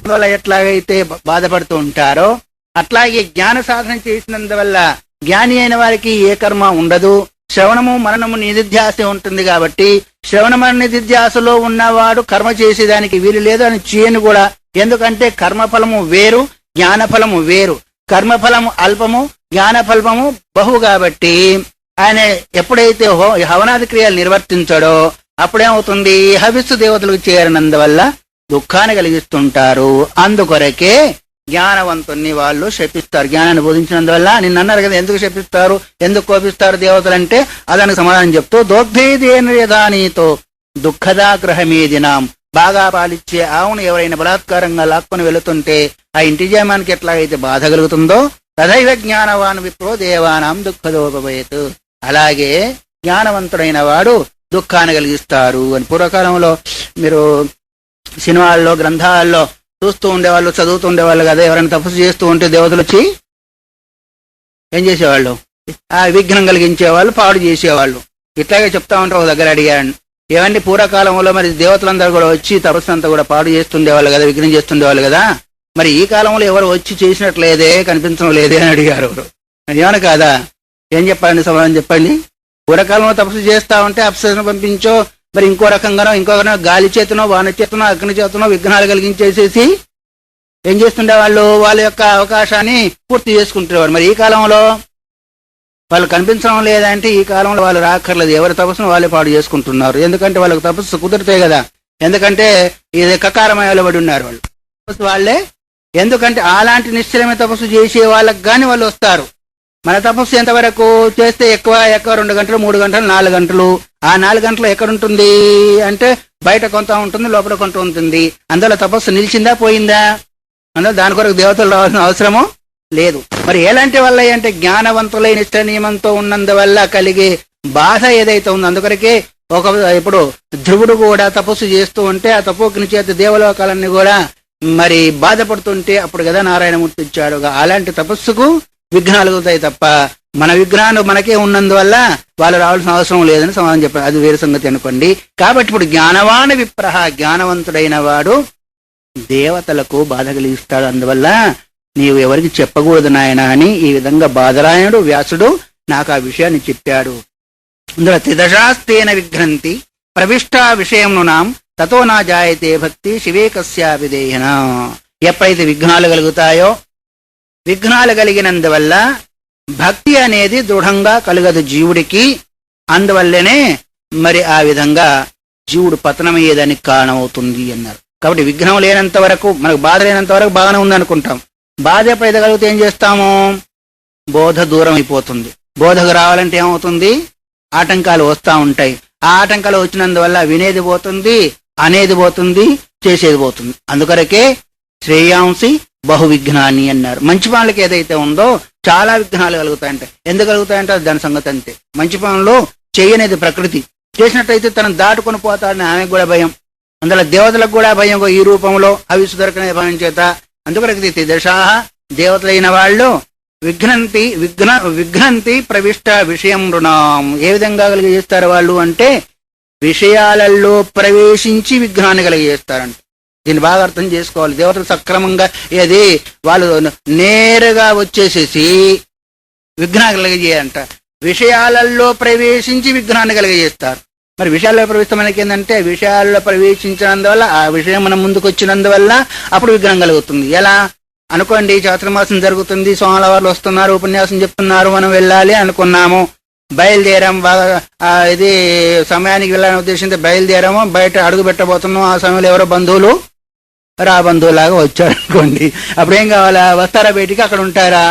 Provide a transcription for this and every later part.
వల్ల ఎట్లాగైతే బాధపడుతూ ఉంటారో అట్లాగే జ్ఞాన సాధన చేసినందువల్ల జ్ఞాని అయిన వారికి ఏ కర్మ ఉండదు. శ్రవణము మరణము నిధిధ్యాస ఉంటుంది కాబట్టి శ్రవణ మరణ నిధిధ్యాసలో ఉన్నవాడు కర్మ చేసేదానికి వీలు లేదు అని చేయను కూడా. ఎందుకంటే కర్మఫలము వేరు, జ్ఞానఫలము వేరు. కర్మఫలము అల్పము, జ్ఞానఫలము బహు కాబట్టి ఆయన ఎప్పుడైతే హవనాది క్రియలు నిర్వర్తించాడో అప్పుడేమవుతుంది, హవిస్సు దేవతలకు చేరినందువల్ల దుఃఖాన్ని కలిగిస్తుంటారు. అందుకొరకే జ్ఞానవంతుని వాళ్ళు శపిస్తారు. జ్ఞానాన్ని బోధించినందువల్ల. నిన్న అన్నారు కదా ఎందుకు శపిస్తారు, ఎందుకు కోపిస్తారు దేవతలంటే అదానికి సమాధానం చెప్తూ దోగ్ధేదేనీతో దుఃఖదాగ్రహమేదినాం, బాగా పాలిచ్చే ఆవును ఎవరైనా బలాత్కారంగా లాక్కొని వెళుతుంటే ఆ ఇంటి జయమానికి ఎట్లాగైతే బాధ కలుగుతుందో తదైవ జ్ఞానవాన్ విప్రో దేవానాం దుఃఖదోపవేత్, అలాగే జ్ఞానవంతుడైన వాడు దుఃఖాన్ని కలిగిస్తారు అని పూర్వకాలంలో మీరు సినిమాల్లో గ్రంథాల్లో చూస్తూ ఉండేవాళ్ళు, చదువుతూ ఉండేవాళ్ళు కదా. ఎవరైనా తపస్సు చేస్తూ ఉంటే దేవతలు వచ్చి ఏం చేసేవాళ్ళు, ఆ విఘ్నం కలిగించేవాళ్ళు, పాడు చేసేవాళ్ళు. ఇట్లాగే చెప్తా ఉంటే ఒక దగ్గర అడిగాను, ఏమండి పూర్వకాలంలో మరి దేవతలందరూ కూడా వచ్చి తపస్సు అంతా కూడా పాడు చేస్తుండేవాళ్ళు కదా, విఘ్నం చేస్తుండేవాళ్ళు కదా, మరి ఈ కాలంలో ఎవరు వచ్చి చేసినట్లేదే, కనిపించడం లేదే అని అడిగారు ఎవరు. ఏమన్నా కాదా? ఏం చెప్పండి, సమాధానం చెప్పండి. పూర్వకాలంలో తపస్సు చేస్తా ఉంటే అప్సరను పంపించో మరి ఇంకో రకంగానో ఇంకొక గాలి చేతనో వాన చేతనో అగ్ని చేతనో విఘ్నాలు కలిగించేసేసి ఏం చేస్తుండేవాళ్ళు, వాళ్ళ యొక్క అవకాశాన్ని పూర్తి చేసుకుంటునేవారు. మరి ఈ కాలంలో వాళ్ళు కనిపించడం లేదంటే ఈ కాలంలో వాళ్ళు రాక్కర్లేదు, ఎవరి తపస్సును వాళ్ళే పాడు చేసుకుంటున్నారు. ఎందుకంటే వాళ్ళకి తపస్సు కుదురుతాయి కదా, ఎందుకంటే ఇది కకారమయాలు పడి ఉన్నారు వాళ్ళు తపస్సు వాళ్ళే. ఎందుకంటే అలాంటి నిశ్చలమైన తపస్సు చేసే వాళ్ళకి కానీ వాళ్ళు వస్తారు. మన తపస్సు ఎంతవరకు చేస్తే ఎక్కువ 2 గంటలు 3 గంటలు 4 గంటలు. ఆ 4 గంటలు ఎక్కడుంటుంది అంటే బయట కొంత ఉంటుంది, లోపల కొంత ఉంటుంది. అందువల్ల తపస్సు నిలిచిందా పోయిందా? అందువల్ల దాని కొరకు దేవతలు రావాల్సిన అవసరము లేదు. మరి ఎలాంటి వల్ల అంటే జ్ఞానవంతులైన నిష్ట నియమంతో ఉన్నందువల్ల కలిగే బాధ ఏదైతే ఉందో అందుకొరకే ఇప్పుడు ధ్రువుడు కూడా తపస్సు చేస్తూ ఉంటే ఆ తపోగ్ని చేత దేవలోకాలన్నీ కూడా మరి బాధపడుతుంటే అప్పుడు కదా నారాయణమూర్తి ఇచ్చాడు. అలాంటి తపస్సుకు విఘ్నాలు అవుతాయి తప్ప మన విఘ్నాలు మనకే ఉన్నందువల్ల వాళ్ళు రావాల్సిన అవసరం లేదని సమాధానం చెప్పారు. అది వేరే సంగతి అనుకోండి. కాబట్టి ఇప్పుడు జ్ఞానవాన విప్రహ, జ్ఞానవంతుడైన వాడు దేవతలకు బాధ కలిగిస్తాడు. అందువల్ల నీవు ఎవరికి చెప్పకూడదు నాయన అని ఈ విధంగా బాదరాయణుడు వ్యాసుడు నాకు ఆ విషయాన్ని చెప్పాడు. అందులో త్రిదశాస్తేన విఘ్నంతి ప్రవిష్టా విషయమునాం తతో నా జాయతే భక్తి శివేకస్యా విధేయన. ఎప్పుడైతే విఘ్నాలు కలుగుతాయో విఘ్నాలు కలిగినందువల్ల భక్తి అనేది దృఢంగా కలగదు జీవుడికి. అందువల్లనే మరి ఆ విధంగా జీవుడు పతనమయ్యేదానికి కారణమవుతుంది అన్నారు. కాబట్టి విఘ్నం లేనంత వరకు మనకు బాధ లేనంత వరకు బాగానే ఉందనుకుంటాం. బాధ ఎప్పుడైతే కలిగితే ఏం చేస్తాము, బోధ దూరం అయిపోతుంది. బోధకు రావాలంటే ఏమవుతుంది, ఆటంకాలు వస్తూ ఉంటాయి. ఆ ఆటంకాలు వచ్చినందువల్ల వినేది పోతుంది, అనేది పోతుంది, చేసేది పోతుంది. అందుకొరకే శ్రేయాంసి బహు విఘ్నాన్ని అన్నారు. మంచి పనులకి ఏదైతే ఉందో చాలా విఘ్నాలు కలుగుతాయంటే ఎందుకు కలుగుతాయంటే దాని సంగతి అంతే. మంచి పనులు చేయనేది ప్రకృతి, చేసినట్టయితే తనను దాటుకొని పోతాడని ఆమెకు కూడా భయం. అందులో దేవతలకు కూడా భయం ఈ రూపంలో అవిసు దొరకనే భయం చేత. అందుకొరకు దశా దేవతలైన వాళ్ళు విఘ్నంతి ప్రవిష్ట విషయం రుణం. ఏ విధంగా కలిగజేస్తారు వాళ్ళు అంటే విషయాలలో ప్రవేశించి విఘ్నాన్ని కలిగజేస్తారంట. దీన్ని బాగా అర్థం చేసుకోవాలి. దేవతలు సక్రమంగా ఏది వాళ్ళు నేరుగా వచ్చేసేసి విఘ్నాన్ని కలిగజేయంట, విషయాలలో ప్రవేశించి విఘ్నాన్ని కలిగజేస్తారు. మరి విషయాల్లో ప్రవేశిస్తే మనకి ఏంటంటే విషయాల్లో ప్రవేశించినందువల్ల ఆ విషయం మనం ముందుకు వచ్చినందువల్ల అప్పుడు విఘ్నం కలుగుతుంది. ఎలా అనుకోండి, చాతుర్మాసం జరుగుతుంది, సోమవారాలు వస్తున్నారు, ఉపన్యాసం చెప్తున్నారు, మనం వెళ్ళాలి అనుకున్నాము, బయలుదేరాం. బాగా ఇది సమయానికి వెళ్ళాలని ఉద్దేశంతో బయలుదేరాము, బయట అడుగు పెట్టబోతున్నాం. ఆ సమయంలో ఎవరో బంధువులు బంధువులాగా వచ్చారు అనుకోండి. అప్పుడేం కావాలా, వస్తారా బయటికి, అక్కడ ఉంటారా?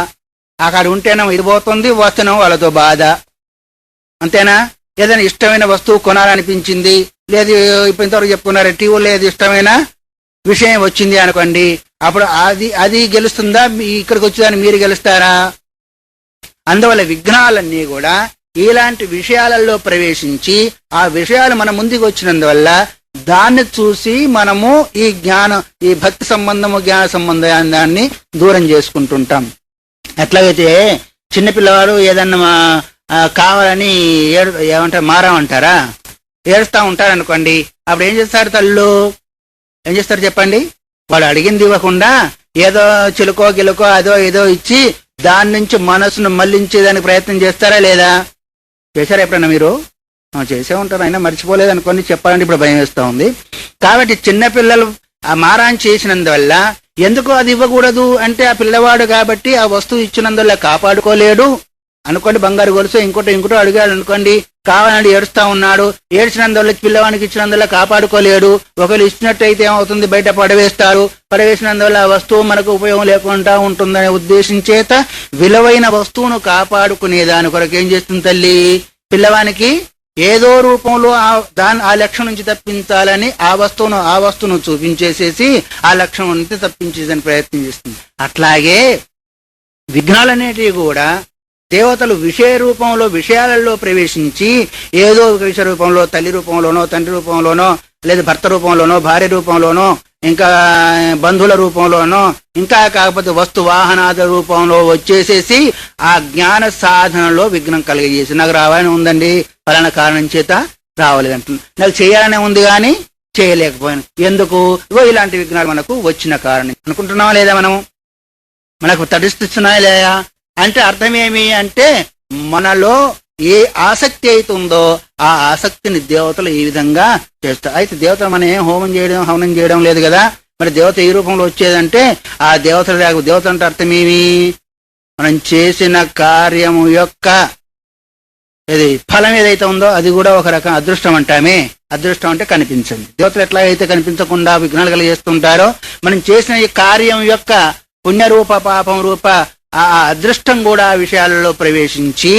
అక్కడ ఉంటేనేమో ఇది పోతుంది, వస్తేనేమో వాళ్ళతో బాధ. అంతేనా? ఏదైనా ఇష్టమైన వస్తువు కొనాలనిపించింది, లేదు ఇప్పుడు ఇంతవరకు చెప్పుకున్నారు టీవీలో ఏది ఇష్టమైన విషయం వచ్చింది అనుకోండి, అప్పుడు అది గెలుస్తుందా, ఇక్కడికి వచ్చేదాన్ని మీరు గెలుస్తారా? అందువల్ల విఘ్నాలన్నీ కూడా ఇలాంటి విషయాలలో ప్రవేశించి ఆ విషయాలు మన ముందుకు వచ్చినందువల్ల దాన్ని చూసి మనము ఈ భక్తి సంబంధము జ్ఞాన సంబంధాన్ని దూరం చేసుకుంటుంటాం. ఎట్లాగైతే చిన్నపిల్లవాడు ఏదన్నా కావాలని ఏమంటారు, మారామంటారా, ఏడుస్తూ ఉంటారు అనుకోండి. అప్పుడు ఏం చేస్తారు తల్లు, ఏం చేస్తారు చెప్పండి? వాడు అడిగింది ఇవ్వకుండా ఏదో చిలుకో గిలుకో అదో ఏదో ఇచ్చి దాని నుంచి మనసును మళ్లించేదానికి ప్రయత్నం చేస్తారా లేదా? చేశారా ఎప్పుడన్నా మీరు? చేసే ఉంటారు, అయినా మర్చిపోలేదు అనుకోని చెప్పాలంటే ఇప్పుడు భయం వేస్తూ ఉంది. కాబట్టి చిన్నపిల్లలు ఆ మారాన్ చేసినందువల్ల ఎందుకు అది ఇవ్వకూడదు అంటే ఆ పిల్లవాడు కాబట్టి ఆ వస్తువు ఇచ్చినందువల్ల కాపాడుకోలేడు అనుకోండి. బంగారు గొలుసు ఇంకోటో అడిగాడు అనుకోండి, కావాలని ఏడుస్తా ఉన్నాడు, ఏడ్చినందువల్ల పిల్లవానికి ఇచ్చినందువల్ల కాపాడుకోలేడు. ఒకవేళ ఇచ్చినట్టయితే ఏమవుతుంది, బయట పడవేస్తారు, పడవేసినందువల్ల ఆ వస్తువు మనకు ఉపయోగం లేకుండా ఉంటుందనే ఉద్దేశం చేత విలువైన వస్తువును కాపాడుకునే దాని కొరకు ఏం చేస్తుంది తల్లి, పిల్లవానికి ఏదో రూపంలో ఆ లక్ష్యం నుంచి తప్పించాలని ఆ వస్తువును చూపించేసేసి ఆ లక్ష్యం నుంచి తప్పించేదని ప్రయత్నం చేస్తుంది. అట్లాగే విఘ్నాలనేటివి కూడా దేవతలు విషయ రూపంలో విషయాలలో ప్రవేశించి ఏదో విషయ రూపంలో తల్లి రూపంలోనో తండ్రి రూపంలోనో లేదా భర్త రూపంలోనో భార్య రూపంలోనో ఇంకా బంధువుల రూపంలోనో ఇంకా కాకపోతే వస్తు వాహనాల రూపంలో వచ్చేసేసి ఆ జ్ఞాన సాధనలో విఘ్నం కలిగజేసి నాకు రావాలని ఉందండి, ఫలానా కారణం చేత రావలేదంటుంది, నాకు చేయాలనే ఉంది కానీ చేయలేకపోయాను, ఎందుకు ఇలాంటి విఘ్నాలు మనకు వచ్చిన కారణం అనుకుంటున్నావా లేదా? మనకు తడిస్తున్నాయా లేదా అంటే అర్థమేమి అంటే మనలో ఏ ఆసక్తి అవుతుందో ఆ ఆసక్తిని దేవతలు ఈ విధంగా చేస్తారు. అయితే దేవతలు మనం ఏం హవనం చేయడం లేదు కదా, మరి దేవత ఈ రూపంలో వచ్చేదంటే ఆ దేవత అంటే అర్థమేమి, మనం చేసిన కార్యము యొక్క ఫలం ఏదైతే ఉందో అది కూడా ఒక రకం అదృష్టం అంటామే. అదృష్టం అంటే కనిపించండి. దేవతలు ఎట్లాగైతే కనిపించకుండా విఘ్నాలు కలిగేస్తుంటారో మనం చేసిన ఈ కార్యం యొక్క పుణ్యరూప పాపం రూప ఆ అదృష్టం కూడా ఆ విషయాలలో ప్రవేశించి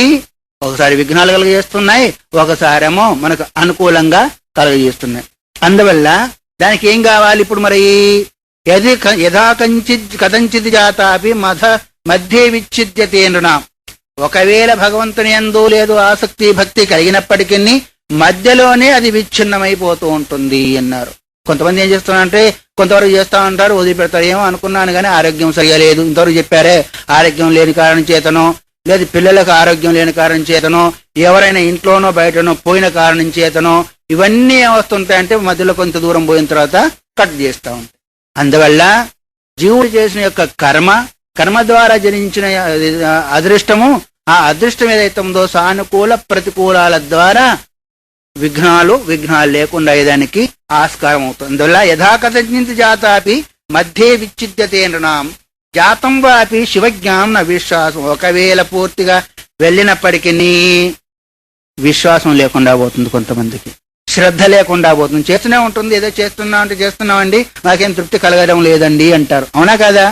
ఒకసారి విఘ్నాలు కలుగజేస్తున్నాయి, ఒకసారేమో మనకు అనుకూలంగా కలుగజేస్తున్నాయి. అందువల్ల దానికి ఏం కావాలి ఇప్పుడు మరి, కథంచిత్ జాతాపి మధ్య విచ్ఛిద్యతే నృణాం. ఒకవేళ భగవంతుని యందు లేదు ఆసక్తి భక్తి కలిగినప్పటికీ మధ్యలోనే అది విచ్ఛిన్నమైపోతూ ఉంటుంది అన్నారు. కొంతమంది ఏం చేస్తున్నారంటే కొంతవరకు చేస్తా ఉంటారు, వదిలిపెడతారు. ఏమో అనుకున్నాను కానీ ఆరోగ్యం సరిగా లేదు, ఇంతవరకు చెప్పారే, ఆరోగ్యం లేని కారణం చేతనో లేదు పిల్లలకు ఆరోగ్యం లేని కారణం చేతనో ఎవరైనా ఇంట్లోనో బయటనో పోయిన కారణం చేతనో ఇవన్నీ ఏమొస్తుంటాయంటే మధ్యలో కొంత దూరం పోయిన తర్వాత కట్ చేస్తూ ఉంటాయి. అందువల్ల జీవుడు చేసిన యొక్క కర్మ ద్వారా జనించిన అదృష్టము, ఆ అదృష్టం ఏదైతే ఉందో సానుకూల ప్రతికూలాల ద్వారా విఘ్నాలు లేకుండా అయ్యేదానికి ఆస్కారం అవుతుంది. అందువల్ల యథాకథంచిత్ జాతాపి మధ్యే విచ్ఛిద్యతే నృణాం జాతం వాపి శివజ్ఞానం అవిశ్వాసం. ఒకవేళ పూర్తిగా వెళ్ళినప్పటికీ విశ్వాసం లేకుండా పోతుంది, కొంతమందికి శ్రద్ధ లేకుండా పోతుంది. చేస్తూనే ఉంటుంది, ఏదో చేస్తున్నామండి నాకేం తృప్తి కలగడం లేదండి అంటారు. అవునా కదా?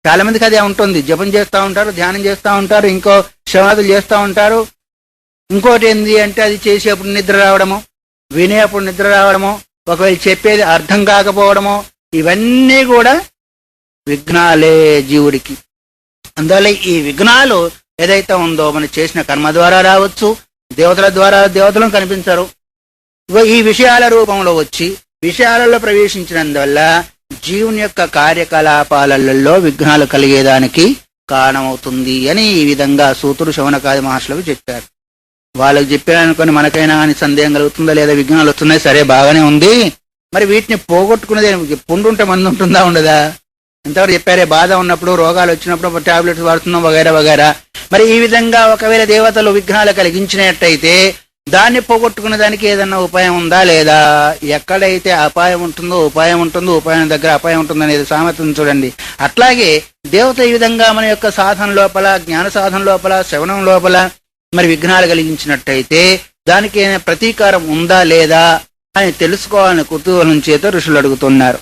చాలా మందికి అదే ఉంటుంది. జపం చేస్తూ ఉంటారు, ధ్యానం చేస్తూ ఉంటారు, ఇంకో శ్రవణాదులు చేస్తూ ఉంటారు. ఇంకోటి ఏంది అంటే అది చేసేప్పుడు నిద్ర రావడము, వినేప్పుడు నిద్ర రావడము, ఒకవేళ చెప్పేది అర్థం కాకపోవడము, ఇవన్నీ కూడా విఘ్నాలే జీవుడికి. అందువల్ల ఈ విఘ్నాలు ఏదైతే ఉందో మనం చేసిన కర్మ ద్వారా రావచ్చు, దేవతల ద్వారా దేవతలను కనిపించరు, ఈ విషయాల రూపంలో వచ్చి విషయాలలో ప్రవేశించినందువల్ల జీవుని యొక్క కార్యకలాపాలలో విఘ్నాలు కలిగేదానికి కారణమవుతుంది అని ఈ విధంగా సూతుడు శౌనకాది మహర్షులకు చెప్పారు. వాళ్ళకి చెప్పారనుకొని మనకైనా అని సందేహం కలుగుతుందా లేదా, విఘ్నాలు వస్తున్నాయి సరే బాగానే ఉంది, మరి వీటిని పోగొట్టుకునేది పుండుంటే మందు ఉంటుందా ఉండదా? ఇంతవరకు చెప్పారే, బాధ ఉన్నప్పుడు రోగాలు వచ్చినప్పుడు టాబ్లెట్స్ వాడుతున్నాం వగైరా వగైరా. మరి ఈ విధంగా ఒకవేళ దేవతలు విఘ్నాలు కలిగించినట్టయితే దాన్ని పోగొట్టుకునే దానికి ఏదన్నా ఉపాయం ఉందా లేదా? ఎక్కడైతే అపాయం ఉంటుందో ఉపాయం ఉంటుందో, ఉపాయం దగ్గర అపాయం ఉంటుంది అనేది సామెతను చూడండి. అట్లాగే దేవత ఈ విధంగా మన యొక్క సాధన లోపల, జ్ఞాన సాధన లోపల, శ్రవణం లోపల మరి విఘ్నాలు కలిగించినట్టయితే దానికి ప్రతీకారం ఉందా లేదా అని తెలుసుకోవాలని కుతూహలం చేత ఋషులు అడుగుతున్నారు.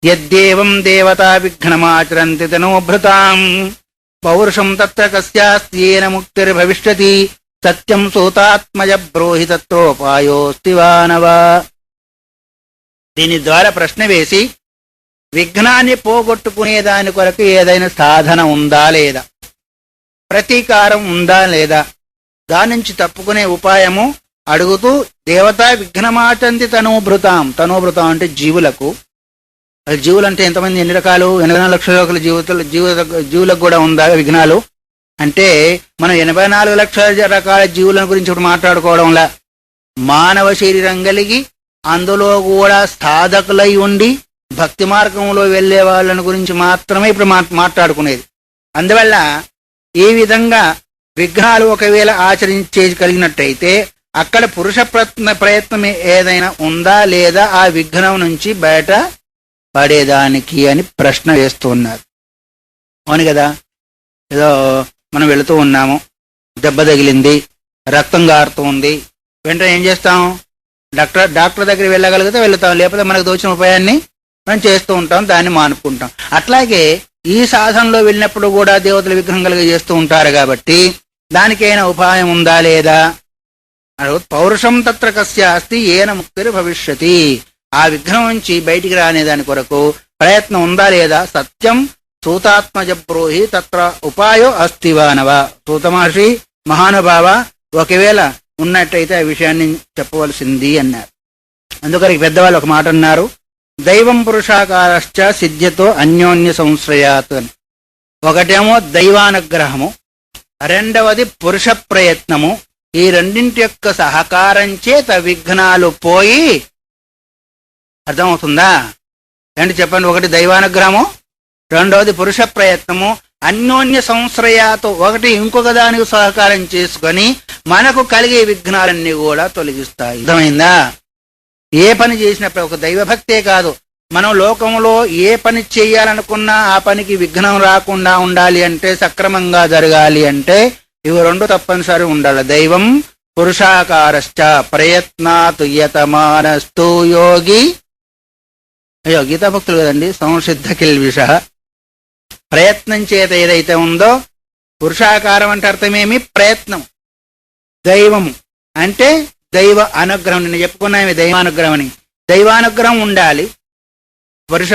యద్దేవం దేవతా విఘ్నమాచరంతి తనోభృతాం పౌరుషం తత్ర కస్యాస్త్యేన ముక్తిర్భవిష్యతి సత్యం సూతాత్మజ బ్రోహి తత్రోపాయోస్తి వానవా. దీని ద్వారా ప్రశ్న వేసి విఘ్నాన్ని పోగొట్టుకునే దాని కొరకు ఏదైనా సాధన ఉందా లేదా, ప్రతీకారం ఉందా లేదా, దాని నుంచి తప్పుకునే ఉపాయము అడుగుతూ దేవతా విఘ్నమాచంతి తనోభృతాం. తనోభృతం అంటే జీవులకు. జీవులు అంటే ఎంతమంది, ఎన్ని రకాలు? 84 లక్షల జీవులకు కూడా ఉందా విఘ్నాలు అంటే మనం 84 లక్షల రకాల జీవుల గురించి ఇప్పుడు మాట్లాడుకోవడంలా, మానవ శరీరం కలిగి అందులో కూడా సాధకులై ఉండి భక్తి మార్గంలో వెళ్లే వాళ్ళని గురించి మాత్రమే ఇప్పుడు మాట్లాడుకునేది. అందువల్ల ఈ విధంగా విఘ్నాలు ఒకవేళ ఆచరించేయగలిగినట్టయితే అక్కడ పురుష ప్రయత్నం ఏదైనా ఉందా లేదా ఆ విఘ్నం నుంచి బయట పడేదానికి అని ప్రశ్న వేస్తున్నారు. అవును కదా, ఏదో మనం వెళుతూ ఉన్నాము, దెబ్బ తగిలింది, రక్తం గారుతూ ఉంది, వెంటనే ఏం చేస్తాం? డాక్టర్ దగ్గర వెళ్ళగలిగితే వెళుతాం, లేకపోతే మనకు దోచిన ఉపాయాన్ని మనం చేస్తూ ఉంటాం, దాన్ని మానుకుంటాం. అట్లాగే ఈ సాధనలో వెళ్ళినప్పుడు కూడా దేవతల విగ్రహం కలిగి చేస్తూ ఉంటారు కాబట్టి దానికైనా ఉపాయం ఉందా లేదా? పౌరుషం తత్ర కస్య అస్తి ఏన ముక్తిర్ భవిష్యతి. ఆ విగ్రహం నుంచి బయటికి రానే దాని కొరకు ప్రయత్నం ఉందా లేదా? సత్యం సూతాత్మజ బ్రూహి తత్ర ఉపాయో అస్తివానవ. సూత మహర్షి మహానుభావ, ఒకవేళ ఉన్నట్టయితే ఆ విషయాన్ని చెప్పవలసింది అన్నారు. అందుకని పెద్దవాళ్ళు ఒక మాట అన్నారు, దైవం పురుషాకారశ్చ సిద్ధ్యతో అన్యోన్య సంశ్రయాత్ అని. ఒకటేమో దైవానుగ్రహము, రెండవది పురుష ప్రయత్నము. ఈ రెండింటి యొక్క సహకారం చేత విఘ్నాలు పోయి, అర్థమవుతుందా? ఏంటి చెప్పండి? ఒకటి దైవానుగ్రహము, రెండవది పురుష ప్రయత్నము, అన్యోన్య సంశ్రయాతో ఒకటి ఇంకొక దానికి సహకారం చేసుకొని మనకు కలిగే విఘ్నాలన్నీ కూడా తొలగిస్తాయి. అర్థమైందా? ఏ పని చేసినప్పుడు ఒక దైవభక్తే కాదు, మనం లోకంలో ఏ పని చేయాలనుకున్నా ఆ పనికి విఘ్నం రాకుండా ఉండాలి అంటే, సక్రమంగా జరగాలి అంటే ఇవి రెండు తప్పనిసరి ఉండాలి. దైవం పురుషాకారశ్చ ప్రయత్నాత్ యతమానస్తు యోగి. అయ్యో, గీతా భక్తులు కదండి. సంసిద్ధ కిల్విష. ప్రయత్నం చేత ఏదైతే ఉందో, పురుషాకారం అంటే అర్థమేమి? ప్రయత్నం. దైవము అంటే దైవ అనుగ్రహం. నిన్న చెప్పుకున్నామే దైవానుగ్రహం అని. దైవానుగ్రహం ఉండాలి, పురుష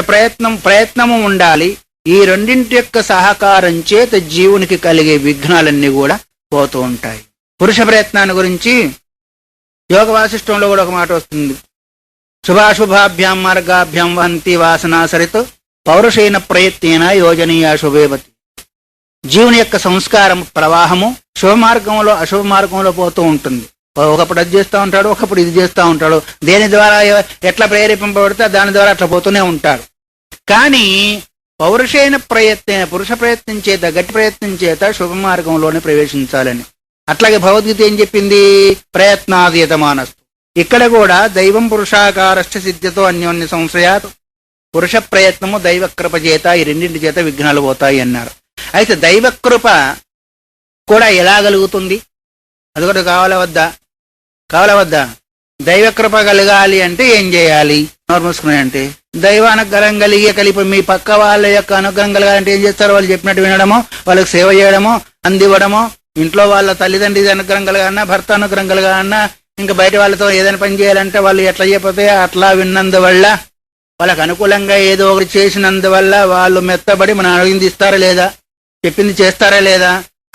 ప్రయత్నము ఉండాలి. ఈ రెండింటి యొక్క సహకారం చేత జీవునికి కలిగే విఘ్నాలన్నీ కూడా పోతూ ఉంటాయి. పురుష ప్రయత్నాన్ని గురించి యోగ వాసిష్టంలో కూడా ఒక మాట వస్తుంది, శుభాశుభాభ్యాం మార్గాభ్యాం వహంతి వాసనాసరిత్ పౌరుషేణ ప్రయత్నేన యోజనీయ శుభేవతి. జీవుని యొక్క సంస్కారం ప్రవాహము శుభ మార్గంలో అశుభ మార్గంలో పోతూ ఉంటుంది. ఒకప్పుడు అది చేస్తూ ఉంటాడు, ఒకప్పుడు ఇది చేస్తూ ఉంటాడు. దేని ద్వారా ఎట్లా ప్రేరేపింపబడితే దాని ద్వారా అట్లా పోతూనే ఉంటాడు. కానీ పౌరుషైన పురుష ప్రయత్నం చేత, గట్టి ప్రయత్నం చేత శుభ మార్గంలోనే ప్రవేశించాలని. అట్లాగే భగవద్గీత ఏం చెప్పింది? ప్రయత్నాదీయతమానస్తు. ఇక్కడ కూడా దైవం పురుషాకారశ్చ సిద్ధ్యతో అన్యోన్య సంశ్రయాత్. పురుష ప్రయత్నము దైవకృప చేత, ఈ రెండింటి చేత విఘ్నాలు పోతాయి అన్నారు. అయితే దైవకృప కూడా ఎలా కలుగుతుంది? అది కూడా కావాలా వద్దా? దైవకృప కలగాలి అంటే ఏం చేయాలి? నోర్మూసుకున్నాయి అంటే దైవానుగ్రహం కలిపి మీ పక్క వాళ్ళ యొక్క అనుగ్రహం కలగాలంటే ఏం చేస్తారు? వాళ్ళు చెప్పినట్టు వినడమో, వాళ్ళకి సేవ చేయడమో, అందివ్వడమో, ఇంట్లో వాళ్ళ తల్లిదండ్రుల అనుగ్రహం కలగాలన్నా, భర్త అనుగ్రహం కలగాలన్నా, ఇంకా బయట వాళ్ళతో ఏదైనా పని చేయాలంటే వాళ్ళు ఎట్లా చెప్పితే అట్లా విన్నందువల్ల, వాళ్ళకు అనుకూలంగా ఏదో ఒకటి చేసినందువల్ల వాళ్ళు మెత్తబడి మనం అడిగింది ఇస్తారా లేదా, చెప్పింది చేస్తారా లేదా?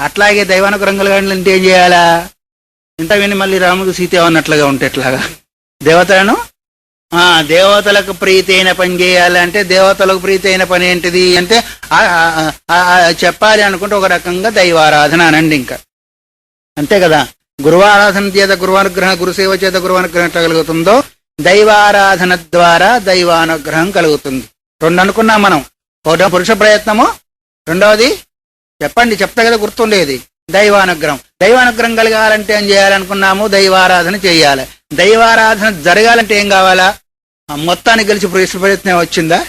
అట్లాగే దైవానుగ్రహం కలగాలంటే ఏం చేయాలా? ఇంత విని మళ్ళీ రాముడు సీత అన్నట్లుగా ఉంటే ఎట్లాగా? దేవతలకు ప్రీతి అయిన పని చేయాలంటే, దేవతలకు ప్రీతి అయిన పని ఏంటిది అంటే చెప్పాలి అనుకుంటే ఒక రకంగా దైవారాధన అనండి. ఇంకా అంతే కదా. గురువారాధన చేత గురువానుగ్రహం, గురుసేవ చేత గురువానుగ్రహం ఎట్లా కలుగుతుందో దైవారాధన ద్వారా దైవానుగ్రహం కలుగుతుంది. రెండు అనుకున్నాం మనం. ఒకటో పురుష ప్రయత్నము, రెండవది చెప్తా కదా గుర్తుండేది దైవానుగ్రహం. దైవానుగ్రహం కలగాలంటే ఏం చేయాలనుకున్నాము? దైవారాధన చేయాలి. దైవారాధన జరగాలంటే ఏం కావాలా? మొత్తానికి కలిసి పురుష ప్రయత్నం వచ్చిందా?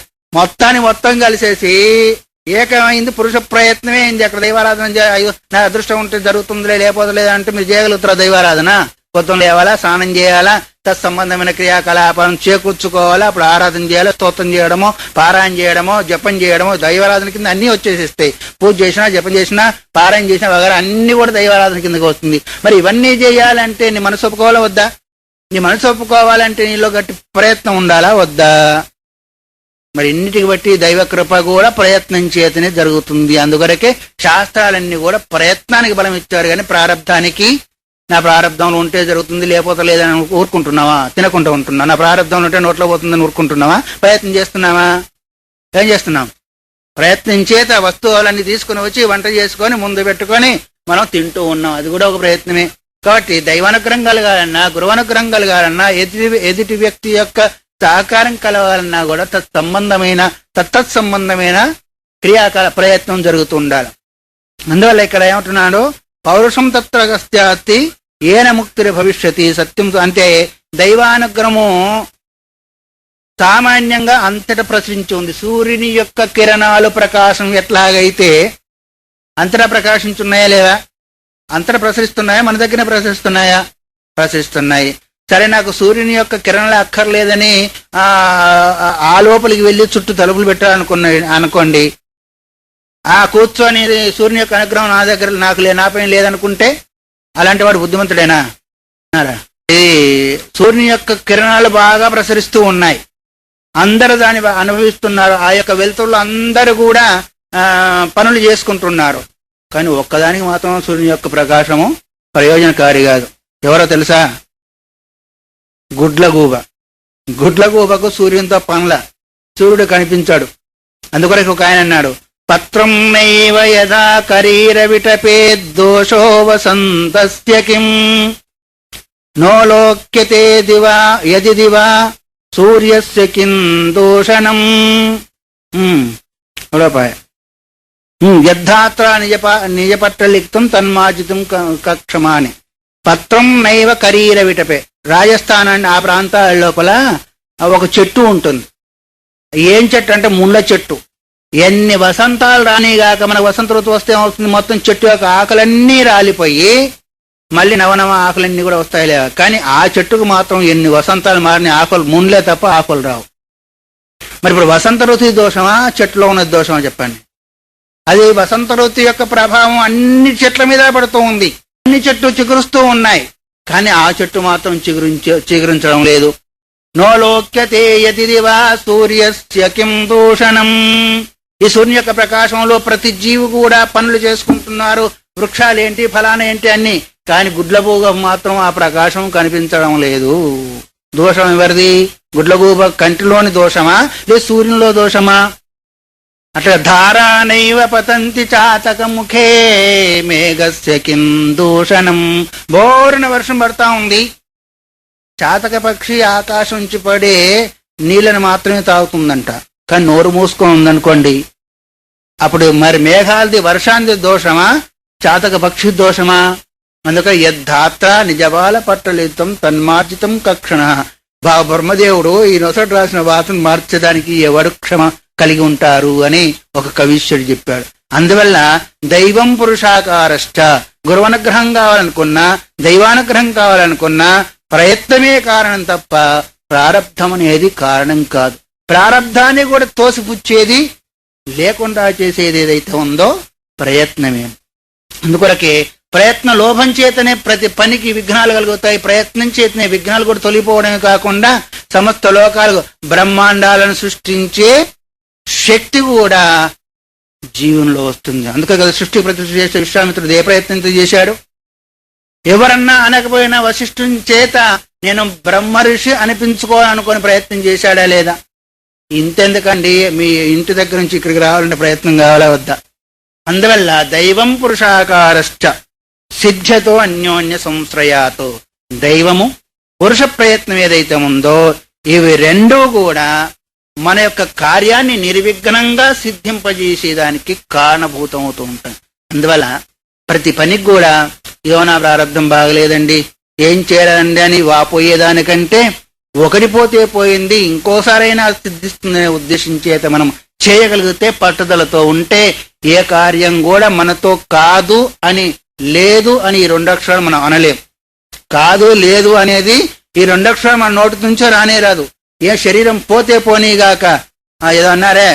మొత్తం కలిసేసి ఏకమైంది పురుష ప్రయత్నమే అయింది. అక్కడ దైవారాధన అయ్యో నా అదృష్టం ఉంటే జరుగుతుందిలే, లేకపోతే లేదంటే మీరు చేయగలుగుతారా దైవారాధన? పొద్దున లేవాలా, స్నానం చేయాలా, తత్సంబంధమైన క్రియాకలాపాలను చేకూర్చుకోవాలా, అప్పుడు ఆరాధన చేయాలి, స్తోత్రం చేయడమో, పారాయణ చేయడమో, జపం చేయడమో, దైవారాధన కింద అన్ని వచ్చేసిస్తాయి. పూజ చేసినా, జపం చేసినా, పారాయణ చేసినా వగేరా అన్ని కూడా దైవారాధన కిందకి వస్తుంది. మరి ఇవన్నీ చేయాలంటే నీ మనసు ఒప్పుకోవాలా వద్దా? నీ మనసు ఒప్పుకోవాలంటే నీలో గట్టి ప్రయత్నం ఉండాలా వద్దా? మరి ఇన్నిటికి బట్టి దైవకృప కూడా ప్రయత్నం చేతనే జరుగుతుంది. అందుకొరకే శాస్త్రాలన్నీ కూడా ప్రయత్నానికి బలం ఇచ్చారు, కానీ ప్రారంధానికి నా ప్రారంధంలో ఉంటే జరుగుతుంది, లేకపోతే లేదని ఊరుకుంటున్నావా? తినకుండా ఉంటున్నావా? నా ప్రారంధంలో ఉంటే నోట్లో పోతుందని ఊరుకుంటున్నావా? ప్రయత్నం చేస్తున్నావా? ఏం చేస్తున్నాం? ప్రయత్నం చేత వస్తువులన్నీ తీసుకుని వచ్చి వంట చేసుకొని ముందు పెట్టుకొని మనం తింటూ ఉన్నాం. అది కూడా ఒక ప్రయత్నమే. కాబట్టి దైవానుగ్రహం కలగాలన్నా, గురువానుగ్రహం కలగాలన్నా, ఎదుటి వ్యక్తి యొక్క ఆకారం కలవాలన్నా కూడా తత్సంబంధమైన ప్రయత్నం జరుగుతూ ఉండాలి. అందువల్ల ఇక్కడ ఏమంటున్నాడు, పౌరుషం తత్ర అగస్త్యాస్తి ఏన ముక్తిరి భవిష్యతి సత్యం. అంటే దైవానుగ్రహము సామాన్యంగా అంతటా ప్రసరించి ఉంది. సూర్యుని యొక్క కిరణాలు ప్రకాశం ఎట్లాగైతే అంతటా ప్రకాశించున్నాయా లేదా? అంతటా ప్రసరిస్తున్నాయా? మన దగ్గర ప్రసరిస్తున్నాయా? ప్రసరిస్తున్నాయి. సరే, నాకు సూర్యుని యొక్క కిరణాలు అక్కర్లేదని ఆ లోపలికి వెళ్ళి చుట్టూ తలుపులు పెట్టాలనుకోండి, ఆ కూర్చొని సూర్యుని యొక్క అనుగ్రహం నా దగ్గర నా పైన లేదనుకుంటే అలాంటి వాడు బుద్ధిమంతుడేనా? ఈ సూర్యుని యొక్క కిరణాలు బాగా ప్రసరిస్తూ ఉన్నాయి, అందరూ దాన్ని అనుభవిస్తున్నారు. ఆ యొక్క వెలుతురులో అందరూ కూడా పనులు చేసుకుంటున్నారు. కానీ ఒక్కదానికి మాత్రం సూర్యుని యొక్క ప్రకాశము ప్రయోజనకారి కాదు. ఎవరో తెలుసా? గుడ్లగూబకు సూర్యునితో పనుల, సూర్యుడు కనిపించాడు. అందుకొరకు ఒక ఆయన అన్నాడు, పత్రం నైవ యదా కరీర విటపే దోషో వసంతస్య కిం నో లోక్యతే దివా యది దివా సూర్యస్య కిం దూషణం. యద్ధాత్ర నిజపట్టలిక్తం తన్మార్జితం కక్షమాని. పత్రం నైవ కరీర విటపే. రాజస్థాన్ అండి, ఆ ప్రాంతాల లోపల ఒక చెట్టు ఉంటుంది. ఏం చెట్టు అంటే ముళ్ళ చెట్టు. ఎన్ని వసంతాలు రానిగాక మనకు వసంత ఋతువు వస్తే ఏమవుతుంది, మొత్తం చెట్టు యొక్క ఆకులన్నీ రాలిపోయి మళ్ళీ నవనవ ఆకులన్నీ కూడా వస్తాయిలే. కానీ ఆ చెట్టుకు మాత్రం ఎన్ని వసంతాలు మారిన ఆకులు ముళ్ళే తప్ప ఆకులు రావు. మరి ఇప్పుడు వసంత ఋతువు దోషమా, చెట్టులో ఉన్న దోషమా చెప్పండి? అది వసంత ఋతువు యొక్క ప్రభావం అన్ని చెట్ల మీద పడుతూ ఉంది. అన్ని చెట్లు చిగురుస్తూ ఉన్నాయి, కానీ ఆ చెట్టు మాత్రం చిగురించడం లేదు. నో లోక్యతే యది దివా సూర్యస్య కిం దూషణం. ఈ సూర్యుని యొక్క ప్రకాశంలో ప్రతి జీవి కూడా పనులు చేసుకుంటున్నారు. వృక్షాలేంటి, ఫలానేంటి అన్ని. కానీ గుడ్లగూబ మాత్రం ఆ ప్రకాశం కనిపించడం లేదు. దోషం ఎవరిది? గుడ్లగూబ కంటిలోని దోషమా, లేదు సూర్యునిలో దోషమా? అట్లా ధారానైవ పతంతి చాతక ముఖే మేఘస్య కిం దూషణం. బోరున వర్షం పడతా ఉంది, చాతక పక్షి ఆకాశం నుంచి పడే నీళ్ళని మాత్రమే తాగుతుందంట. కానీ నోరు మూసుకొని ఉందనుకోండి, అప్పుడు మరి మేఘాలది వర్షాంది దోషమా, చాతక పక్షి దోషమా? అందుకని యద్ధాత్ర నిజబాల పట్టలితం తన్మార్జితం కక్షణ. బ్రహ్మదేవుడు ఈ నొసటి రాసిన వాసన మార్చడానికి ఎవరు క్షమ కలిగి ఉంటారు అని ఒక కవీశ్వరుడు చెప్పాడు. అందువల్ల దైవం పురుషాకారష్ట. గురువనుగ్రహం కావాలనుకున్నా, దైవానుగ్రహం కావాలనుకున్నా ప్రయత్నమే కారణం తప్ప ప్రారబ్ధం అనేది కారణం కాదు. ప్రారబ్ధాన్ని కూడా తోసిపుచ్చేది, లేకుండా చేసేది ఏదైతే ఉందో ప్రయత్నమే. అందుకొరకే ప్రయత్న లోభం చేతనే ప్రతి పనికి విఘ్నాలు కలుగుతాయి. ప్రయత్నం చేతనే విఘ్నాలు కూడా తొలిపోవడమే కాకుండా సమస్త లోకాలు బ్రహ్మాండాలను సృష్టించే శక్తి కూడా జీవనంలో వస్తుంది. అందుకే కదా సృష్టి ప్రతిష్ఠ చేసే విశ్వామిత్రుడు ఏ ప్రయత్నం చేశాడు? ఎవరన్నా అనకపోయినా వశిష్ఠుని చేత నేను బ్రహ్మ ఋషి అనిపించుకోవాలనుకుని ప్రయత్నం చేశాడా లేదా? ఇంతెందుకండి, మీ ఇంటి దగ్గర నుంచి ఇక్కడికి రావాలంటే ప్రయత్నం కావాలా వద్దా? అందువల్ల దైవం పురుషాకారశ్చ సిద్ధ్యతో అన్యోన్య సంశ్రయాతో. దైవము, పురుష ప్రయత్నం ఏదైతే ఉందో ఇవి రెండూ కూడా మన యొక్క కార్యాన్ని నిర్విఘ్నంగా సిద్ధింపజేసేదానికి కారణభూతం అవుతూ ఉంటాయి. అందువల్ల ప్రతి పనికి కూడా నా ప్రారంభం బాగలేదండి, ఏం చేయాలండి అని వాపోయేదానికంటే ఒకటి పోతే పోయింది, ఇంకోసారైనా సిద్ధిస్తుందనే ఉద్దేశం చేత మనం చేయగలిగితే, పట్టుదలతో ఉంటే ఏ కార్యం కూడా మనతో కాదు అని, లేదు అని ఈ రెండు అక్షరాలు మనం అనలేం. కాదు లేదు అనేది ఈ రెండు అక్షరాలు మన నోటి నుంచో రానే రాదు. ఏ శరీరం పోతే పోనీగాక, ఏదో అన్నారే,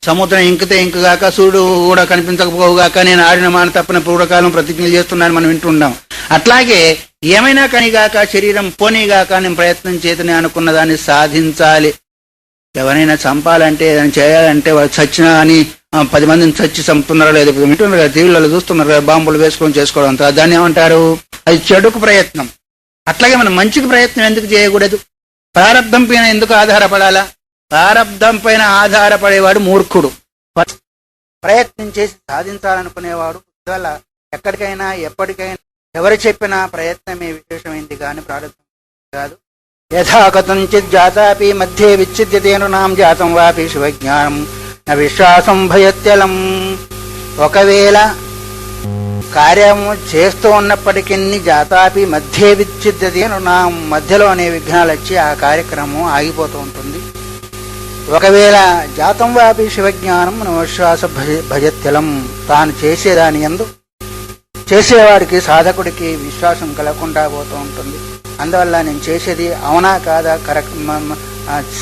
సముద్రం ఇంకితే ఇంకగాక, సూర్యుడు కూడా కనిపించకపోగాక, నేను ఆడిన మాట తప్పని పూర్వకాలం ప్రతిజ్ఞలు చేస్తున్నాను మనం వింటున్నాం. అట్లాగే ఏమైనా కనిగాక, శరీరం పోనీగాక నేను ప్రయత్నం చేతనే అనుకున్న దాన్ని సాధించాలి. ఎవరైనా చంపాలంటే, ఏదైనా చేయాలంటే వాళ్ళు చచ్చినా అని 10 మందిని చచ్చి చంపుతున్నారో లేదు వింటున్నారు కదా, టీవీలలో చూస్తున్నారు కదా, బాంబులు వేసుకొని చేసుకోవడం అంతా, దాన్ని ఏమంటారు? అది చెడుకు ప్రయత్నం. అట్లాగే మనం మంచికి ప్రయత్నం ఎందుకు చేయకూడదు? ప్రారంధం పైన ఎందుకు ఆధారపడాలా? ప్రారంధం పైన ఆధారపడేవాడు మూర్ఖుడు. ప్రయత్నం చేసి సాధించాలనుకునేవాడు వల్ల ఎక్కడికైనా ఎప్పటికైనా ఎవరు చెప్పినా ప్రయత్నమే విశేషమైంది కానీ ప్రారంభం కాదు. యథా కథంచిత్ జాతాపి మధ్యే విచ్ఛిద్యతే నృణాం జాతం వాపి శివజ్ఞానం న విశ్వాసం భయత్యలం. ఒకవేళ కార్యము చేస్తూ ఉన్నప్పటికీ జాతాపి మధ్యే విచ్ఛిద్యతే నృణాం, మధ్యలోనే విఘ్నాలు వచ్చి ఆ కార్యక్రమం ఆగిపోతూ ఉంటుంది. ఒకవేళ జాతం వాపి శివజ్ఞానం న విశ్వాస భయత్యలం, తాను చేసేదాని యందు చేసేవాడికి సాధకుడికి విశ్వాసం కలగకుండా పోతూ ఉంటుంది. అందువల్ల నేను చేసేది అవునా కాదా, కరెక్ట్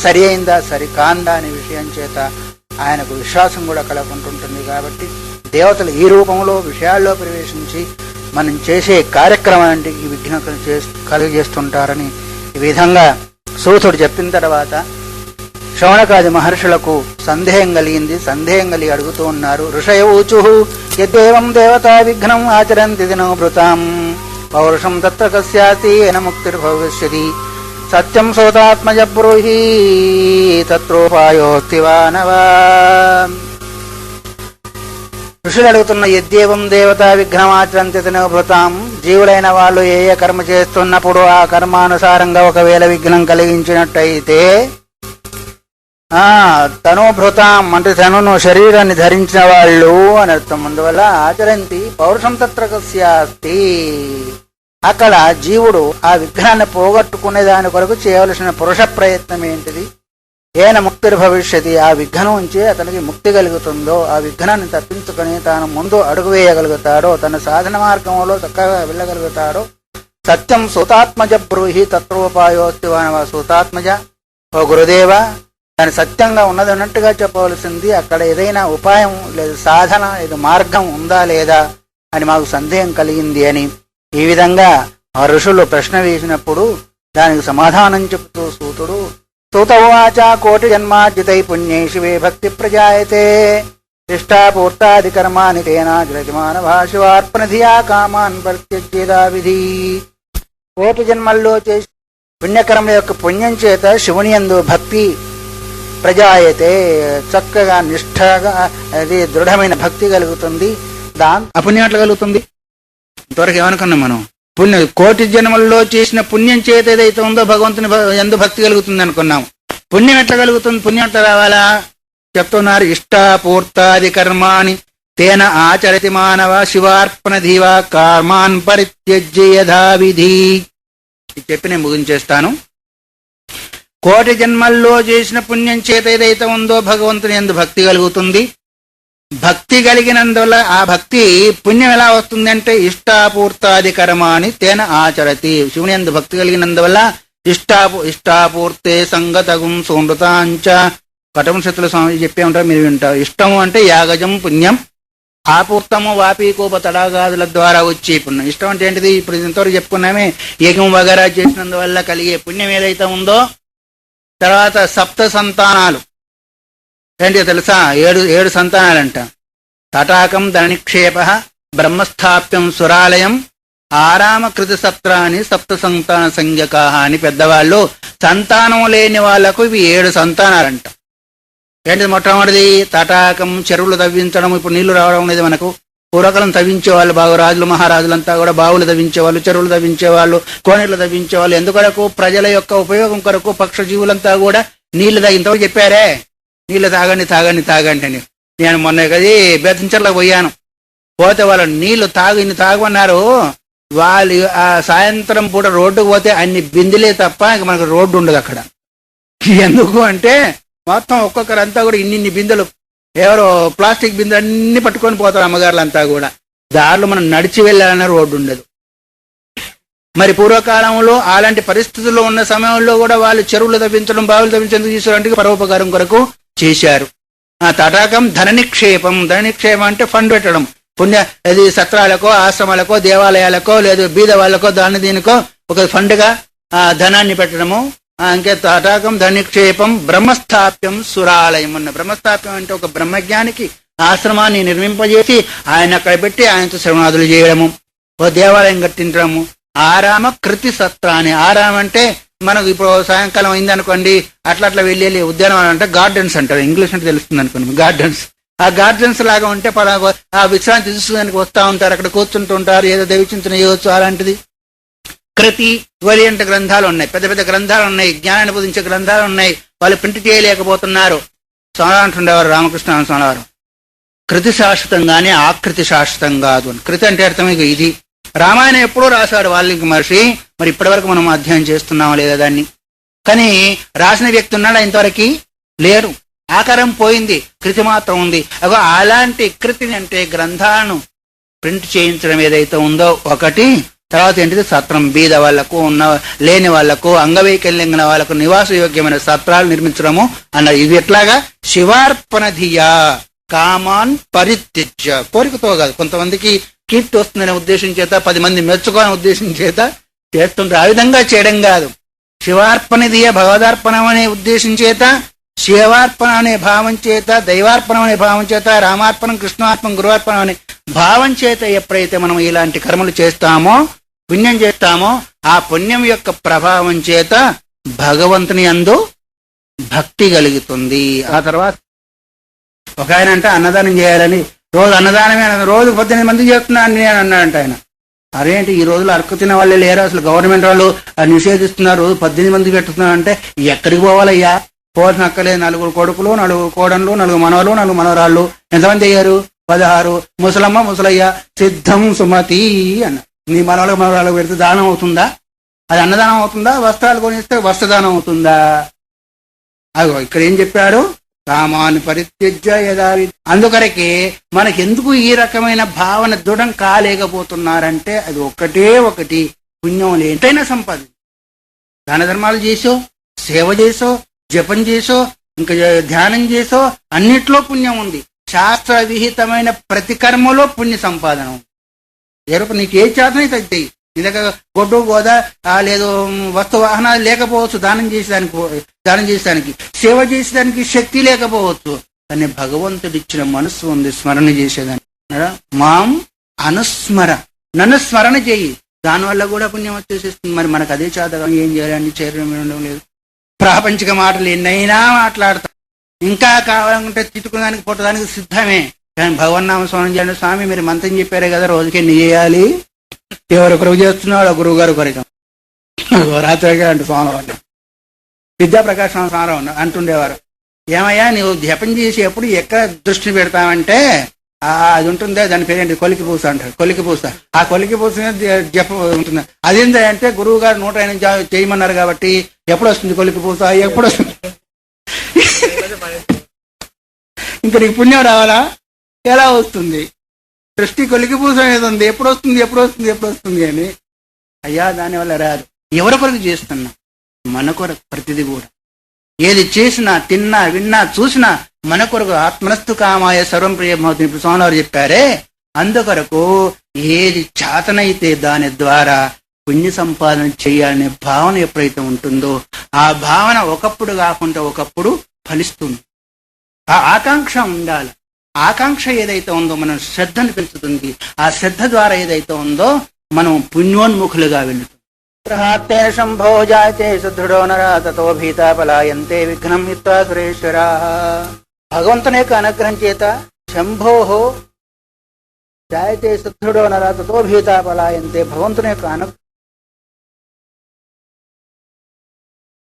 సరి అయిందా సరి కాందా అనే విషయం చేత ఆయనకు విశ్వాసం కూడా కలగకుంటుంటుంది. కాబట్టి దేవతలు ఈ రూపంలో విషయాల్లో ప్రవేశించి మనం చేసే కార్యక్రమానికి విఘ్న కలిగజేస్తుంటారని ఈ విధంగా సూతుడు చెప్పిన తర్వాత శౌనకాది మహర్షులకు సందేహం కలిగింది. సందేహం కలిగి అడుగుతూ ఉన్నారు. ఋషయ ఊచు యద్దేవం దేవతా విఘ్నం ఆచరంతి దినోభృతాం పౌరుషం తత్ర కస్యాస్తి ఏన ముక్తిర్భవిష్యతి సత్యం సోతాత్మజ బ్రూహి తత్రోపాయోస్తి వా నవా. ఋషులు అడుగుతున్న యద్దేవం దేవతా విఘ్నం ఆచరంతి దినోభృతాం, జీవులైన వాళ్ళు ఏ ఏ కర్మ చేస్తున్నప్పుడు ఆ కర్మానుసారంగా ఒకవేళ విఘ్నం కలిగించినట్టయితే తనోభృతాం అంటే తనను శరీరాన్ని ధరించిన వాళ్ళు అని అర్థం. అందువల్ల ఆచరంతి పౌరుషం తత్ర కస్యాస్తి, అక్కడ జీవుడు ఆ విఘ్నాన్ని పోగొట్టుకునే దాని కొరకు చేయవలసిన పురుష ప్రయత్నం ఏంటిది? ఏన ముక్తిర్భవిష్యతి, ఆ విఘ్నం నుంచి అతనికి ముక్తి కలుగుతుందో, ఆ విఘ్నాన్ని తప్పించుకొని తాను ముందు అడుగు వేయగలుగుతాడో, తన సాధన మార్గంలో చక్కగా వెళ్ళగలుగుతాడో. సత్యం సూతాత్మజ బ్రూహి తత్రోపాయోస్తి వానవా. సూతాత్మజ, ఓ గురుదేవ, దాని సత్యంగా ఉన్నది అన్నట్టుగా చెప్పవలసింది. అక్కడ ఏదైనా ఉపాయం లేదు, సాధన లేదు, మార్గం ఉందా లేదా అని మాకు సందేహం కలిగింది అని ఈ విధంగా ఆ ఋషులు ప్రశ్న వేసినప్పుడు దానికి సమాధానం చెబుతూ సూతుడు సూతవాచ కోటి జన్మార్జితై పుణ్యై శివే భక్తి ప్రజాయతే ఇష్టాపూర్తాది కర్మాని తేనా జలజమానభా శివార్పణధియా కామాన్ పరిత్యజ్యేదా విధి. కోటి జన్మల్లో చేసి పుణ్యకర్మ యొక్క పుణ్యం చేత శివుని యందు భక్తి ప్రజాయతే, చక్కగా నిష్ఠగా అది దృఢమైన భక్తి కలుగుతుంది. అపుణ్యం ఎట్లా కలుగుతుంది? ఇంతవరకు ఏమనుకున్నాం మనం? పుణ్యం కోటి జన్మల్లో చేసిన పుణ్యం చేత ఏదైతే ఉందో భగవంతుని ఎందు భక్తి కలుగుతుంది అనుకున్నాం. పుణ్యం ఎట్లా కలుగుతుంది? పుణ్యం ఎట్లా రావాలా చెప్తున్నారు. ఇష్టాపూర్తాది కర్మాని తేన ఆచరతి మానవ శివార్పణ ధీవా కర్మాన్ పరిత్యజ్య యథావిధి. చెప్పి నేను ముగించేస్తాను. కోటి జన్మల్లో చేసిన పుణ్యం చేత ఏదైతే ఉందో భగవంతుని యందు భక్తి కలుగుతుంది. భక్తి కలిగినందువల్ల ఆ భక్తి పుణ్యం ఎలా వస్తుంది అంటే ఇష్టాపూర్తాది కర్మాని తేన ఆచరతి. శివుని యందు భక్తి కలిగినందువల్ల ఇష్టాపూర్తే సంగతగుం సోమృతాంచ. కఠోపనిషత్తుల స్వామి చెప్పే ఉంటారు, మీరు వింటారు. ఇష్టము అంటే యాగజం పుణ్యం, ఆపూర్తము వాపీకోప తడాగాదుల ద్వారా వచ్చే పుణ్యం. ఇష్టం అంటే ఏంటిది? ఇప్పుడు ఇంతవరకు చెప్పుకున్నామే, ఏకం వగరా చేసినందువల్ల కలిగే పుణ్యం ఏదైతే ఉందో. తర్వాత సప్త సంతానాలు ఏంటి తెలుసా? ఏడు సంతానాలంట. తటాకం ధననిక్షేప బ్రహ్మస్థాప్యం సురాలయం ఆరామకృతి సత్రాన్ని సప్త సంతాన సంజ్ఞకా అని పెద్దవాళ్ళు. సంతానం లేని వాళ్లకు ఇవి 7 సంతానాలంట. ఏంటి? మొట్టమొదటిది తటాకం, చెరువులు తవ్వించడం. ఇప్పుడు నీళ్లు రావడం అనేది మనకు పూర్వకాలం తవ్వించేవాళ్ళు, బాగు రాజులు మహారాజులంతా కూడా బావులు తవ్వించేవాళ్ళు, చెరువులు తవ్వించేవాళ్ళు, కోనేళ్లు తవ్వించేవాళ్ళు. ఎందుకొరకు? ప్రజల యొక్క ఉపయోగం కొరకు. పక్ష జీవులంతా కూడా నీళ్లు ఇంతవరకు చెప్పారే, నీళ్లు తాగండి తాగండి తాగండి అని. నేను మొన్న కది బెత్తంచెర్లకు పోయాను. పోతే వాళ్ళు నీళ్లు ఇన్ని తాగమన్నారు. వాళ్ళు ఆ సాయంత్రం పూట రోడ్డుకు పోతే అన్ని బిందెలే తప్ప ఇంక మనకు రోడ్డు ఉండదు అక్కడ. ఎందుకు అంటే మొత్తం ఒక్కొక్కరంతా కూడా ఇన్ని బిందెలు, ఎవరో ప్లాస్టిక్ బిందెలు అన్ని పట్టుకొని పోతారు అమ్మగారులంతా కూడా. దారిలో మనం నడిచి వెళ్ళాలన్న రోడ్డు ఉండదు. మరి పూర్వకాలంలో అలాంటి పరిస్థితుల్లో ఉన్న సమయంలో కూడా వాళ్ళు చెరువులు తవ్వించడం, బావులు తవ్వించేందుకు తీసుకురంటే పరోపకారం కొరకు చేశారు. ఆ తటాకం ధననిక్షేపం. ధననిక్షేపం అంటే ఫండ్ పెట్టడం. అది సత్రాలకో, ఆశ్రమాలకో, దేవాలయాలకో, లేదు బీద వాళ్ళకో, దీనికో ఒక ఫండ్గా ధనాన్ని పెట్టడము. ఇంకే తటాకం ధననిక్షేపం. బ్రహ్మస్థాప్యం సురాలయం అన్న. బ్రహ్మస్థాప్యం అంటే ఒక బ్రహ్మజ్ఞానికి ఆశ్రమాన్ని నిర్మింపజేసి ఆయన అక్కడ పెట్టి ఆయనతో శ్రవణాదులు చేయడము, ఓ దేవాలయం కట్టించడము. ఆరామ కృతి సత్రాన్ని. ఆరామ అంటే మనకు ఇప్పుడు సాయంకాలం అయింది అనుకోండి, అట్లా వెళ్ళి ఉద్యానవనం అంటే గార్డెన్స్ అంటారు. ఇంగ్లీష్ అంటే తెలుస్తుంది అనుకోండి, గార్డెన్స్. ఆ గార్డెన్స్ లాగా ఉంటే ఆ విశ్రాంతి తీసుకోవడానికి వస్తూ ఉంటారు, అక్కడ కూర్చుంటూ ఉంటారు, ఏదో దైవచింతన చేయవచ్చు. అలాంటిది కృతి ఇటువంటి గ్రంథాలు ఉన్నాయి, పెద్ద పెద్ద గ్రంథాలు ఉన్నాయి, జ్ఞానాన్ని బోధించే గ్రంథాలు ఉన్నాయి. వాళ్ళు ప్రింట్ చేయలేకపోతున్నారు. స్వామి అంటుండేవారు రామకృష్ణ స్వామి వారు, కృతి శాశ్వతం గానీ ఆకృతి శాశ్వతం కాదు అని. కృతి అంటే అర్థం ఇది. రామాయణం ఎప్పుడో రాశాడు వాల్మీకి మహర్షి, మరి ఇప్పటి వరకు మనం అధ్యయనం చేస్తున్నామా లేదా దాన్ని? కానీ రాసిన వ్యక్తి ఉన్నాడా ఇంతవరకు? లేరు. ఆకారం పోయింది, కృతి మాత్రం ఉంది. అగో అలాంటి కృతిని అంటే గ్రంథాలను ప్రింట్ చేయించడం ఏదైతే ఉందో ఒకటి. తర్వాత ఏంటిది? సత్రం, బీద వాళ్లకు, ఉన్న లేని వాళ్లకు, అంగవైకల్యం వాళ్లకు నివాస యోగ్యమైన సత్రాలు నిర్మించడము అన్నది. ఇది ఎట్లాగా? శివార్పణ ధియా కామాన్ పరిత్యజ్య, కోరికతో కాదు. కొంతమందికి కీర్తి వస్తుందనే ఉద్దేశం చేత, 10 మంది మెచ్చుకోవాలనే ఉద్దేశం చేత చేస్తుంటారు. ఆ విధంగా చేయడం కాదు. శివార్పణ ధియ భగవదార్పణం అనే ఉద్దేశం చేత, శివార్పణ అనే భావం చేత, దైవార్పణం అనే భావం చేత, రామార్పణం, కృష్ణార్పణం, గురువార్పణం అనే భావం చేత ఎప్పుడైతే మనం ఇలాంటి కర్మలు చేస్తామో, పుణ్యం చేస్తామో, ఆ పుణ్యం యొక్క ప్రభావం చేత భగవంతుని యందు భక్తి కలుగుతుంది. ఆ తర్వాత ఒక ఆయన అంటే అన్నదానం చేయాలని, రోజు అన్నదానమే, రోజు 18 మంది చేస్తున్నాను నేను అన్నాడంట ఆయన. అరేంటి ఈ రోజులు అరకు తిన వాళ్ళే లేరు, అసలు గవర్నమెంట్ వాళ్ళు నిషేధిస్తున్నారు, రోజు 18 మంది పెట్టుతున్నారు అంటే ఎక్కడికి పోవాలయ్యా? పోవాల్సిన అక్కలేదు. 4 కొడుకులు, 4 కోడన్లు, 4 మనవలు, 4 మనవరాళ్ళు. ఎంతమంది అయ్యారు? 16. ముసలమ్మ ముసలయ్య సిద్ధం సుమతి అన్న. నీ మనవలకు మనవరాలకు పెడితే దానం అవుతుందా? అది అన్నదానం అవుతుందా? వస్త్రాలు కొనిస్తే వస్త్రదానం అవుతుందా? అగో ఇక్కడ ఏం చెప్పాడు? కామాన్ని పరిత్యజ్య యథావి. అందుకరకే మనకెందుకు ఈ రకమైన భావన దృఢం కాలేకపోతున్నారంటే అది ఒకటే ఒకటి, పుణ్యం లేంటైనా సంపాది. దాన ధర్మాలు చేసో, సేవ చేసో, జపం చేసో, ఇంకా ధ్యానం చేసో, అన్నిట్లో పుణ్యం ఉంది. శాస్త్ర విహితమైన ప్రతి కర్మలో పుణ్య సంపాదన ఉంది. ఎరుపు నీకు ఏ చేతనై తగ్గాయి. నీ దగ్గర గొడ్డు గోదా లేదు వస్తు వాహనాలు లేకపోవచ్చు, దానం చేసేదానికి, సేవ చేసేదానికి శక్తి లేకపోవచ్చు. కానీ భగవంతుడిచ్చిన మనస్సు ఉంది స్మరణ చేసేదాన్ని. మాం అనుస్మర, నన్ను స్మరణ చేయి, దానివల్ల కూడా పుణ్యం వచ్చేసేస్తుంది. మరి మనకు అదే చేతగా ఏం చేయాలని చేయడం లేదు. ప్రాపంచిక మాటలు ఎన్నైనా మాట్లాడతాం, ఇంకా కావాలనుకుంటే తిట్టుకోవడానికి పుట్టడానికి సిద్ధమే. కానీ భగవన్నామ స్మరణ చేయండి. స్వామి మీరు మంత్రం చెప్పారే కదా, రోజుకి ఎన్ని చేయాలి? ఎవరొకరు చేస్తున్నాడు, గురువు గారు కొరిక రాత్రిగా అంటూ స్వామి విద్యాప్రకాశ్ స్వామి అంటుండేవారు, ఏమయ్యా నువ్వు జపం చేసేప్పుడు ఎక్కడ దృష్టి పెడతావంటే అది ఉంటుందే, దాని పేరేంటి, కొలికి పూస అంటారు. కొలికి పూస, ఆ కొలికి పూస జపం ఉంటుంది. అదేంటంటే గురువు గారు 108 చేయమన్నారు కాబట్టి ఎప్పుడు వస్తుంది కొలికి పూస? ఎప్పుడు వస్తుంది? ఇంకా నీకు పుణ్యం రావాలా? ఎలా వస్తుంది? దృష్టి కొలికి పూస అనేది ఉంది, ఎప్పుడు వస్తుంది అని. అయ్యా దానివల్ల రాదు. ఎవరి కొరకు చేస్తున్నా? మన కొరకు. ప్రతిదీ కూడా ఏది చేసినా, తిన్నా, విన్నా, చూసినా మన కొరకు. ఆత్మనస్తు కామాయ సర్వం ప్రియమవుతుంది. ఇప్పుడు స్వామివారు చెప్పారే, అందుకొరకు ఏది చేతనైతే దాని ద్వారా పుణ్య సంపాదన చేయాలనే భావన ఎప్పుడైతే ఉంటుందో, ఆ భావన ఒకప్పుడు కాకుండా ఒకప్పుడు ఫలిస్తుంది. ఆ ఆకాంక్ష ఉండాలి. ఆకాంక్ష ఏదైతే ఉందో మనం శ్రద్ధను పెంచుతుంది. ఆ శ్రద్ధ ద్వారా ఏదైతే ఉందో మనం పుణ్యోన్ముఖులుగా వెళుతుంది. శంభో జాయతే సుదృఢో నర తతో భీతా పలాయంతే విఘ్నం హిత్వా సురేశ్వరా. భగవంతుని యొక్క అనుగ్రహం చేత శంభోహో జాయతే సుదృఢో నర తతో భీతా పలాయంతే. భగవంతుని యొక్క